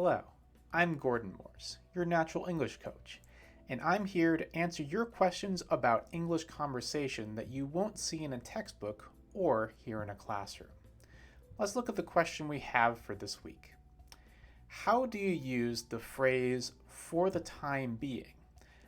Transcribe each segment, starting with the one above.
Hello, I'm Gordon Morse, your natural English coach, and I'm here to answer your questions about English conversation that you won't see in a textbook or hear in a classroom. Let's look at the question we have for this week. How do you use the phrase "for the time being"?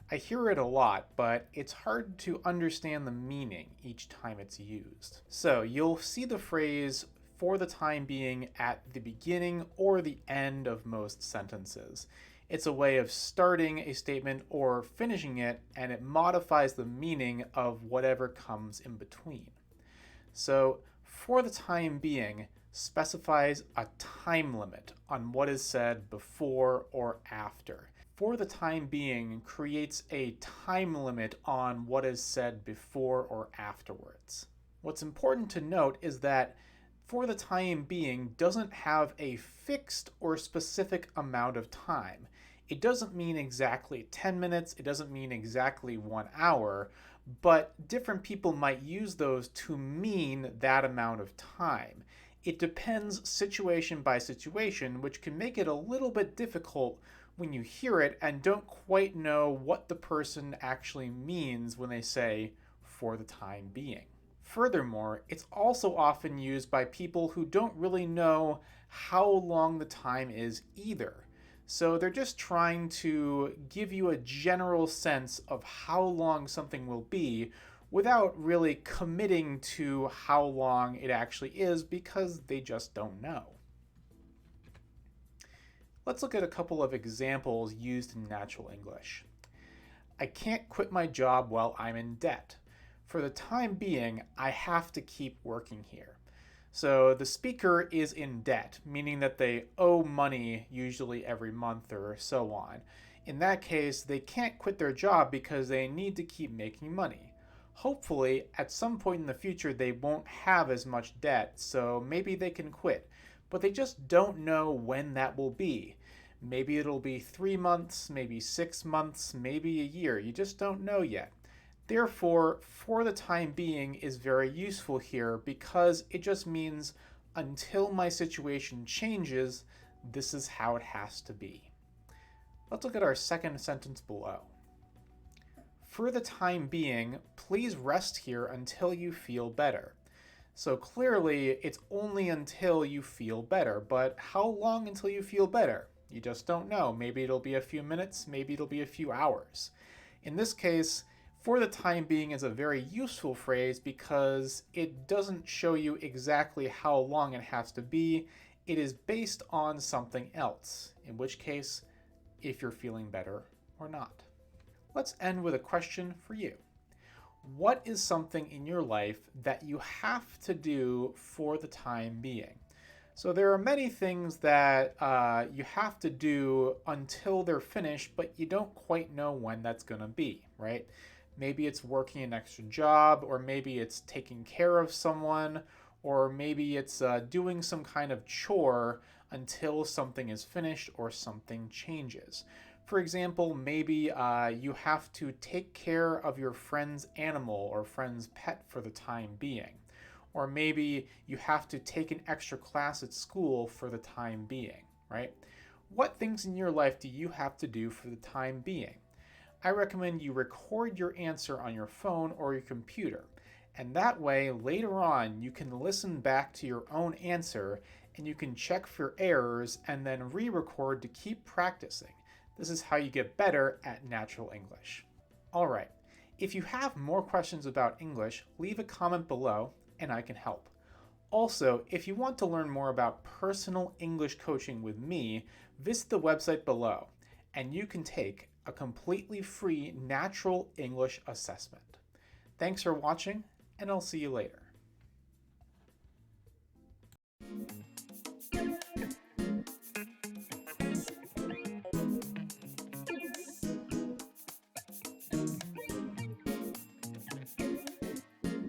I hear it a lot, but it's hard to understand the meaning each time it's used. So you'll see the phrase "for the time being" at the beginning or the end of most sentences. It's a way of starting a statement or finishing it, and it modifies the meaning of whatever comes in between. So, "for the time being" specifies a time limit on what is said before or after. "For the time being" creates a time limit on what is said before or afterwards. What's important to note is that "for the time being" doesn't have a fixed or specific amount of time. It doesn't mean exactly 10 minutes, it doesn't mean exactly 1 hour, but different people might use those to mean that amount of time. It depends situation by situation, which can make it a little bit difficult when you hear it and don't quite know what the person actually means when they say "for the time being." Furthermore, it's also often used by people who don't really know how long the time is either. So they're just trying to give you a general sense of how long something will be without really committing to how long it actually is because they just don't know. Let's look at a couple of examples used in natural English. I can't quit my job while I'm in debt. For the time being, I have to keep working here. So the speaker is in debt, meaning that they owe money usually every month or so on. In that case, they can't quit their job because they need to keep making money. Hopefully, at some point in the future, they won't have as much debt, so maybe they can quit. But they just don't know when that will be. Maybe it'll be 3 months, maybe 6 months, maybe a year. You just don't know yet. Therefore, "for the time being" is very useful here because it just means until my situation changes, this is how it has to be. Let's look at our second sentence below. For the time being, please rest here until you feel better. So clearly, it's only until you feel better, but how long until you feel better? You just don't know. Maybe it'll be a few minutes, maybe it'll be a few hours. In this case, "for the time being" is a very useful phrase because it doesn't show you exactly how long it has to be. It is based on something else, in which case, if you're feeling better or not. Let's end with a question for you. What is something in your life that you have to do for the time being? So there are many things that you have to do until they're finished, but you don't quite know when that's going to be, right? Maybe it's working an extra job, or maybe it's taking care of someone, or maybe it's doing some kind of chore until something is finished or something changes. For example, maybe you have to take care of your friend's animal or friend's pet for the time being. Or maybe you have to take an extra class at school for the time being, right? What things in your life do you have to do for the time being? I recommend you record your answer on your phone or your computer, and that way later on you can listen back to your own answer and you can check for errors and then re-record to keep practicing. This is how you get better at natural English. Alright, if you have more questions about English, leave a comment below and I can help. Also, if you want to learn more about personal English coaching with me, visit the website below and you can take a completely free natural English assessment. Thanks for watching, and I'll see you later.